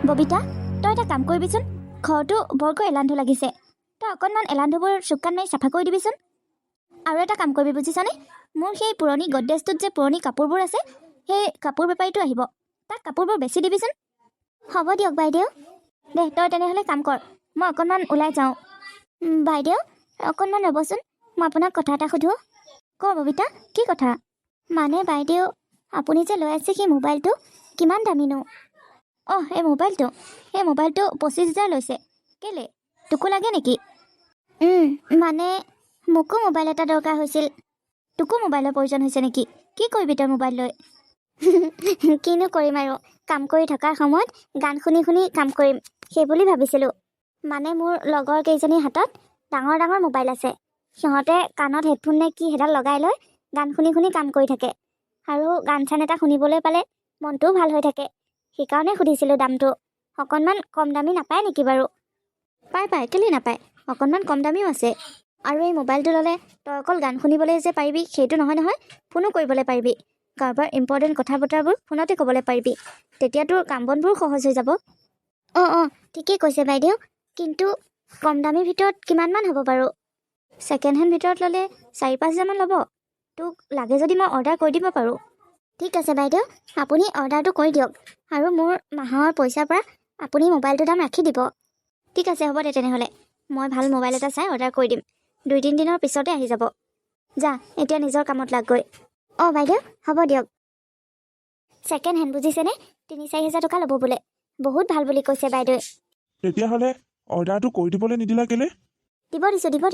ববিতা, তই এটা কাম কৰিবিচোন। ঘৰটো বৰকৈ এলান্ধু লাগিছে। তই অকণমান এলান্ধুবোৰ চুকান মাৰি চাফা কৰি দিবিচোন। আৰু এটা কাম কৰিবি বুজিছনে, মোৰ সেই পুৰণি গডৰেজটোত যে পুৰণি কাপোৰবোৰ আছে, সেই কাপোৰ বেপাৰীটো আহিব, তাক কাপোৰবোৰ বেছি দিবিচোন। হ'ব দিয়ক বাইদেউ। দে তই তেনেহ'লে কাম কৰ, মই অকণমান ওলাই যাওঁ। বাইদেউ অকণমান ৰ'বচোন, মই আপোনাক কথা এটা সোধোঁ। ক ববিতা, কি কথা? মানে বাইদেউ, আপুনি যে লৈ আছে সেই মোবাইলটো কিমান দামীনো? অঁ, এই মোবাইলটো 25,000 লৈছে। কেলৈ, তোকো লাগে নেকি? মানে মোকো মোবাইল এটা দৰকাৰ হৈছিল। তোকো মোবাইলৰ প্ৰয়োজন হৈছে নেকি? কি কৰিবি তই মোবাইল লৈ? কিনো কৰিম আৰু, কাম কৰি থকাৰ সময়ত গান শুনি শুনি কাম কৰিম সেই বুলি ভাবিছিলোঁ। মানে মোৰ লগৰ কেইজনীৰ হাতত ডাঙৰ ডাঙৰ মোবাইল আছে। সিহঁতে কাণত হেডফোন নে কি সেইডাল লগাই লৈ গান শুনি শুনি কাম কৰি থাকে। আৰু গান চান এটা শুনিবলৈ পালে মনটোও ভাল হৈ থাকে। সেইকাৰণে সুধিছিলোঁ দামটো। অকণমান কম দামী নাপায় নেকি বাৰু? পায়, কেলৈ নাপায়, অকণমান কম দামীও আছে। আৰু এই মোবাইলটো ল'লে তই অকল গান শুনিবলৈ যে পাৰিবি সেইটো নহয়, ফোনো কৰিবলৈ পাৰিবি। কাৰোবাৰ ইম্পৰ্টেণ্ট কথা বতৰাবোৰ ফোনতে ক'বলৈ পাৰিবি। তেতিয়া তোৰ কাম বনবোৰ সহজ হৈ যাব। অঁ, ঠিকেই কৈছে বাইদেউ। কিন্তু কম দামীৰ ভিতৰত কিমানমান হ'ব বাৰু? ছেকেণ্ড হেণ্ড ভিতৰত ল'লে 4-5 হাজাৰমান ল'ব। তোক লাগে যদি মই অৰ্ডাৰ কৰি দিব পাৰোঁ। ঠিক আছে বাইদেউ, আপুনি অৰ্ডাৰটো কৰি দিয়ক, আৰু মোৰ মাহৰ পইচাৰ পৰা আপুনি মোবাইলটোৰ দাম ৰাখি দিব। ঠিক আছে, হ'ব দে তেনেহ'লে। মই ভাল মোবাইল এটা চাই অৰ্ডাৰ কৰি দিম। 2-3 দিনৰ পিছতে আহি যাব। যা এতিয়া নিজৰ কামত লাগগৈ। অঁ বাইদেউ, হ'ব দিয়ক। ছেকেণ্ড হেণ্ড বুজিছেনে, 3-4 হাজাৰ টকা ল'ব বোলে। বহুত ভাল বুলি কৈছে বাইদেৱে। তেতিয়াহ'লে অৰ্ডাৰটো কৰি দিবলৈ নিদিলা কেলে? দিব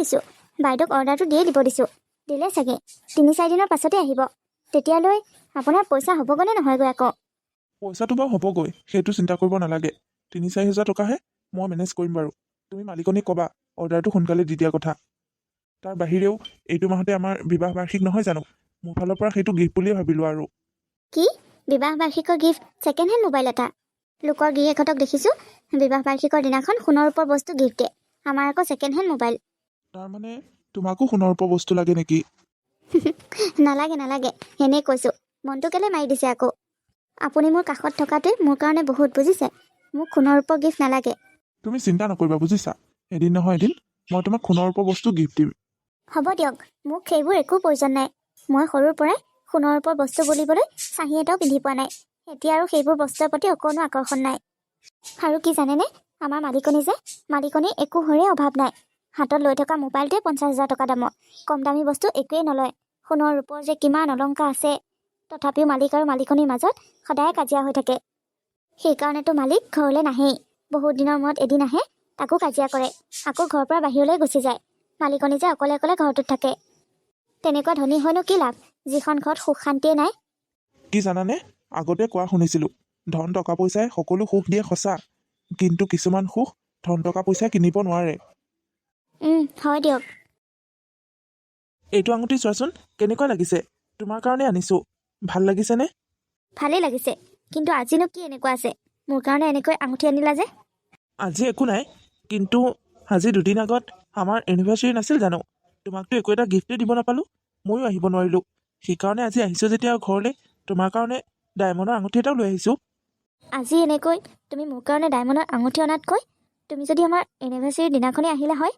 দিছোঁ। বাইদেউক অৰ্ডাৰটো দিয়ে দিব দিছোঁ। দিলে চাগে 3-4 দিনৰ পাছতে আহিব। তেতিয়ালৈ আপোনাৰ পইচা হ'বগৈ নে নহয়গৈ আকৌ? পইচাটো বাৰু হ'বগৈ, সেইটো চিন্তা কৰিব নালাগে। 3-4 হাজাৰ টকাহে মই মেনেজ কৰিম বাৰু। তুমি মালিকনীক ক'বা অৰ্ডাৰটো সোনকালে দি দিয়া কথা। তাৰ বাহিৰেও এইটো মাহতে আমাৰ বিবাহ বাৰ্ষিক নহয় জানো? মোৰ ফালৰ পৰা সেইটো গিফ্ট বুলিয়ে ভাবিলোঁ আৰু। কি বিবাহ বাৰ্ষিকৰ গিফ্ট? ছেকেণ্ড হেণ্ড মোবাইল এটা? লোকৰ গিৰিয়েকহঁতক দেখিছোঁ বিবাহ বাৰ্ষিকৰ দিনাখন সোণৰ ৰূপৰ বস্তু গিফ্ট দিয়ে, আমাৰ আকৌ ছেকেণ্ড হেণ্ড মোবাইল। তাৰমানে তোমাকো সোণৰ ৰূপৰ বস্তু লাগে নেকি? নালাগে, এনেই কৈছোঁ। মনটো কেলৈ মাৰি দিছে আকৌ? আপুনি মোৰ কাষত থকাটোৱে মোৰ কাৰণে বহুত, বুজিছে? মোক সোণৰ ৰূপৰ গিফ্ট নালাগে। তুমি চিন্তা নকৰিবা বুজিছা, এদিন নহয় এদিন মই তোমাক সোণৰ ৰূপৰ বস্তু গিফ্ট দিম। হ'ব দিয়ক, মোক সেইবোৰ একো প্ৰয়োজন নাই। মই সৰুৰ পৰাই সোণৰ ৰূপৰ বস্তু বুলিবলৈ চাহি এটাও পিন্ধি পোৱা নাই। এতিয়া আৰু সেইবোৰ বস্তুৰ প্ৰতি অকণো আকৰ্ষণ নাই। আৰু কি জানেনে, আমাৰ মালিকনীৰ একো হৰে অভাৱ নাই। হাতত লৈ থকা মোবাইলটোৱে 50 হাজাৰ টকা দামৰ। কম দামী বস্তু একোৱেই নলয়। সোণৰ ৰূপৰ যে কিমান অলংকাৰ আছে, তথাপিও মালিক আৰু মালিকনীৰ মাজত সদায় কাজিয়া হৈ থাকে। সেইকাৰণেতো মালিক ঘৰলৈ নাহেই। বহুত দিনৰ মূৰত এদিন আহে, তাকো কাজিয়া কৰে, আকৌ ঘৰৰ পৰা বাহিৰলৈ গুচি যায়। মালিকনী যে অকলে ঘৰটোত থাকে। তেনেকুৱা ধনী হয়নো কি লাভ, যিখন ঘৰত সুখ শান্তিয়ে নাই। কি জানানে, আগতে কোৱা শুনিছিলোঁ ধন টকা পইচাই সকলো সুখ দিয়ে, সঁচা। কিন্তু কিছুমান সুখ ধন টকা পইচাই কিনিব নোৱাৰে। হয় দিয়ক। এইটো আঙুঠি চোৱাচোন, কেনেকুৱা লাগিছে? তোমাৰ কাৰণে আনিছোঁ, ভাল লাগিছেনে? ভালেই লাগিছে, কিন্তু আজিনো কি এনেকুৱা আছে মোৰ কাৰণে এনেকৈ আঙুঠি আনিলা যে? আজি একো নাই, কিন্তু আজি 2 দিন আগত আমাৰ এনিভাৰ্চাৰী নাছিল জানো? তোমাকতো একো এটা গিফ্টেই দিব নাপালোঁ, ময়ো আহিব নোৱাৰিলোঁ। সেইকাৰণে আজি আহিছোঁ যেতিয়া ঘৰলৈ, তোমাৰ কাৰণে ডায়মণ্ডৰ আঙুঠি এটাও লৈ আহিছোঁ। আজি এনেকৈ তুমি মোৰ কাৰণে ডায়মণ্ডৰ আঙুঠি অনাতকৈ তুমি যদি আমাৰ এনিভাৰ্চাৰীৰ দিনাখনেই আহিলা হয়,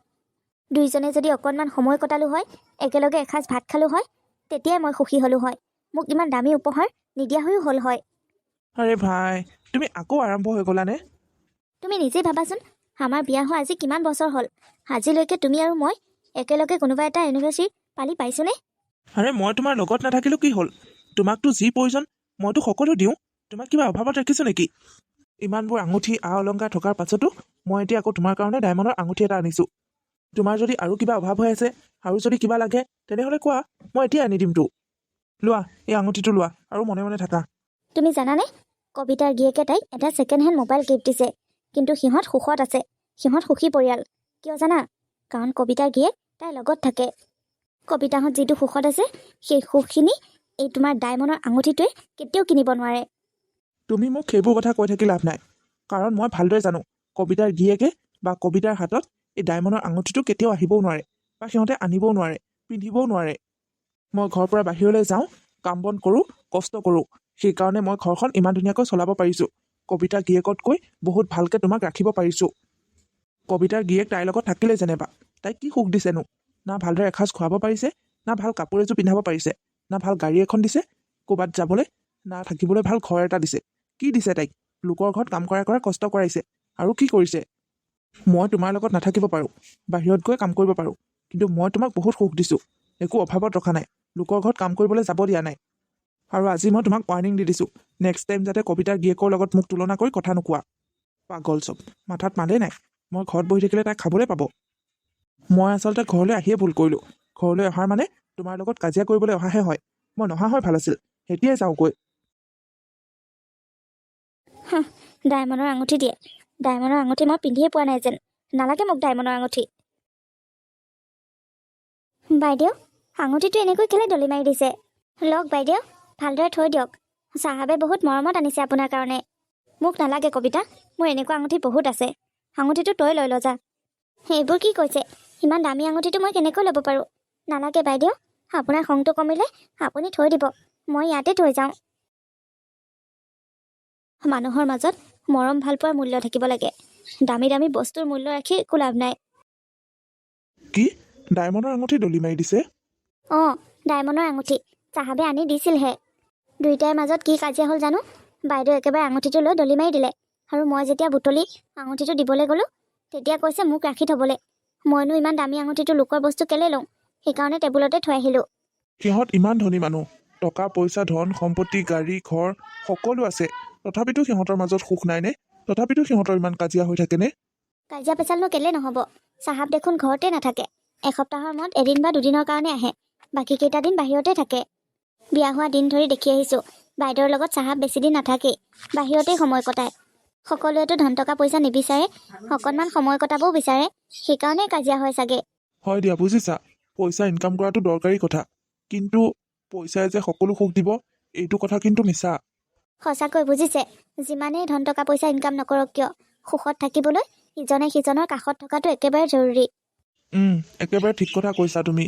দুইজনে যদি অকণমান সময় কটালোঁ হয়, একেলগে এসাঁজ ভাত খালোঁ হয়, তেতিয়াই মই সুখী হ'লোঁ হয়। মোক ইমান দামী উপহাৰ নিদিয়া হৈও হ'ল হয়। আৰে ভাই, তুমি আকৌ আৰম্ভ হৈ গ'লানে? তুমি নিজেই ভাবাচোন, আমাৰ বিয়া হোৱা আজি কিমান বছৰ হ'ল। আজিলৈকে তুমি আৰু মই একেলগে কোনোবা এটা এনিভাৰ্চাৰী পালি পাইছোনে? আৰে মই তোমাৰ লগত নাথাকিলেও কি হ'ল? তোমাকতো যি প্ৰয়োজন মইতো সকলো দিওঁ। তোমাক কিবা অভাৱত ৰাখিছোঁ নেকি? ইমানবোৰ আঙুঠি অলংকাৰ থকাৰ পাছতো মই এতিয়া আকৌ তোমাৰ কাৰণে ডায়মণ্ডৰ আঙুঠি এটা আনিছোঁ। তোমাৰ যদি আৰু কিবা অভাৱ হৈ আছে, আৰু যদি কিবা লাগে, তেনেহ'লে কোৱা, মই এতিয়া আনি দিমতো। লোৱা, এই আঙুঠিটো লোৱা আৰু মনে মনে থাকা। তুমি জানানে, কবিতাৰ গিৰিয়েকে তাইক এটা ছেকেণ্ড হেণ্ড মোবাইল গিফ্ট দিছে। কিন্তু সিহঁত সুখত আছে, সিহঁত সুখী পৰিয়াল। কিয় জানা? কাৰণ কবিতাৰ গিৰিয়েক তাইৰ লগত থাকে। কবিতাহঁত যিটো সুখত আছে, সেই সুখখিনি এই তোমাৰ ডায়মণ্ডৰ আঙুঠিটোৱে কেতিয়াও কিনিব নোৱাৰে। তুমি মোক সেইবোৰ কথা কৈ থাকি লাভ নাই, কাৰণ মই ভালদৰে জানো কবিতাৰ গিৰিয়েকে বা কবিতাৰ হাতত এই ডায়মণ্ডৰ আঙুঠিটো কেতিয়াও আহিবও নোৱাৰে, বা সিহঁতে আনিবও নোৱাৰে, পিন্ধিবও নোৱাৰে। মই ঘৰৰ পৰা বাহিৰলৈ যাওঁ, কাম বন কৰোঁ, কষ্ট কৰোঁ, সেইকাৰণে মই ঘৰখন ইমান ধুনীয়াকৈ চলাব পাৰিছোঁ। কবিতা গীয়েকতকৈ বহুত ভালকৈ তোমাক ৰাখিব পাৰিছোঁ। কবিতাৰ গীয়েক তাইৰ লগত থাকিলে যেনিবা তাইক কি সুখ দিছেনো? না ভালদৰে এসাঁজ খুৱাব পাৰিছে, না ভাল কাপোৰ এযোৰ পিন্ধাব পাৰিছে, না ভাল গাড়ী এখন দিছে ক'ৰবাত যাবলৈ, না থাকিবলৈ ভাল ঘৰ এটা দিছে। কি দিছে তাইক? লোকৰ ঘৰত কাম কৰাই কষ্ট কৰাইছে। আৰু কি কৰিছে? মই তোমাৰ লগত নাথাকিব পাৰোঁ, বাহিৰত গৈ কাম কৰিব পাৰোঁ, কিন্তু মই তোমাক বহুত সুখ দিছোঁ, একো অভাৱত ৰখা নাই, লোকৰ ঘৰত কাম কৰিবলৈ যাব দিয়া নাই। আৰু আজি মই তোমাক ৱাৰ্ণিং দি দিছোঁ, নেক্সট টাইম যাতে কবিতাৰ গীয়েকৰ লগত মোক তুলনা কৰি কথা নোকোৱা। পাগল চব, মাথাত মালেই নাই। মই ঘৰত বহি থাকিলে তাই খাবলৈ পাব। মই আচলতে ঘৰলৈ আহিয়ে ভুল কৰিলোঁ। ঘৰলৈ অহাৰ মানে তোমাৰ লগত কাজিয়া কৰিবলৈ অহাহে হয়। মই নহা হয় ভাল আছিল, এতিয়াই যাওঁগৈ। ডায়মণ্ডৰ আঙুঠি দিয়ে। ডায়মণ্ডৰ আঙুঠি মই পিন্ধিয়ে পোৱা নাই যেন। নালাগে মোক ডায়মণ্ডৰ আঙুঠি। বাইদেউ, আঙুঠিটো এনেকৈ কেলৈ দলি মাৰি দিছে? লওক বাইদেউ, ভালদৰে থৈ দিয়ক। চাহাবে বহুত মৰমত আনিছে আপোনাৰ কাৰণে। মোক নালাগে কবিতা, মোৰ এনেকুৱা আঙুঠি বহুত আছে। আঙুঠিটো তই লৈ ল যা। সেইবোৰ কি কৈছে? ইমান দামী আঙুঠিটো মই কেনেকৈ ল'ব পাৰোঁ? নালাগে বাইদেউ, আপোনাৰ খংটো কমিলে আপুনি থৈ দিব, মই ইয়াতে থৈ যাওঁ। মানুহৰ মাজত মৰম ভালপোৱাৰ মূল্য থাকিব লাগে। দামী দামী বস্তুৰ মূল্য ৰাখি একো লাভ নাই। কি? ডায়মণ্ডৰ আঙুঠি দলি মাৰি দিছে? অঁ, ডায়মণ্ডৰ আঙুঠি চাহাবে আনি দিছিলহে। দুয়োটাৰ মাজত কি কাজিয়া হ'ল জানো? বাইদেউ একেবাৰে আঙুঠিটো লৈ দলি মাৰি দিলে। আৰু মই যেতিয়া বুটলি আঙুঠিটো দিবলৈ গ'লোঁ, তেতিয়া কৈছে মোক ৰাখি থ'বলৈ। মইনো ইমান দামী আঙুঠিটো লোকৰ বস্তু কেলৈ লওঁ? সেইকাৰণে টেবুলতে থৈ আহিলোঁ। সিহঁত ইমান ধনী মানুহ, টকা পইচা ধন সম্পত্তি গাড়ী ঘৰ সকলো আছে, তথাপিতো সিহঁতৰ মাজত সুখ নাইনে? তথাপিতো সিহঁতৰ ইমান কাজিয়া হৈ থাকেনে? কাজিয়া পেচালনো কেলৈ নহ'ব? চাহাব দেখোন ঘৰতে নাথাকে। এসপ্তাহৰ মূৰত এদিন বা দুদিনৰ কাৰণে আহে, বাকীকেইটা দিন বাহিৰতে থাকে। বিয়া হোৱা দিন ধৰি দেখি আহিছোঁ, বাইদেউৰ লগত চাহাব বেছিদিন নাথাকেই, বাহিৰতেই সময় কটায়। সকলোৱেতো ধন টকা পইচা নিবিচাৰে, অকণমান সময় কটাবও বিচাৰে, সেইকাৰণেই কাজিয়া হয় চাগে। হয় দিয়া, বুজিছা, পইচা ইনকাম কৰাটো দৰকাৰী কথা, কিন্তু পইচাই যে সকলো সুখ দিব এইটো কথা কিন্তু মিছা। সঁচাকৈ বুজিছে, যিমানেই ধন টকা পইচা ইনকাম নকৰক কিয়, সুখত থাকিবলৈ ইজনে সিজনৰ কাষত থকাটো একেবাৰে জৰুৰী। একেবাৰে ঠিক কথা কৈছা তুমি।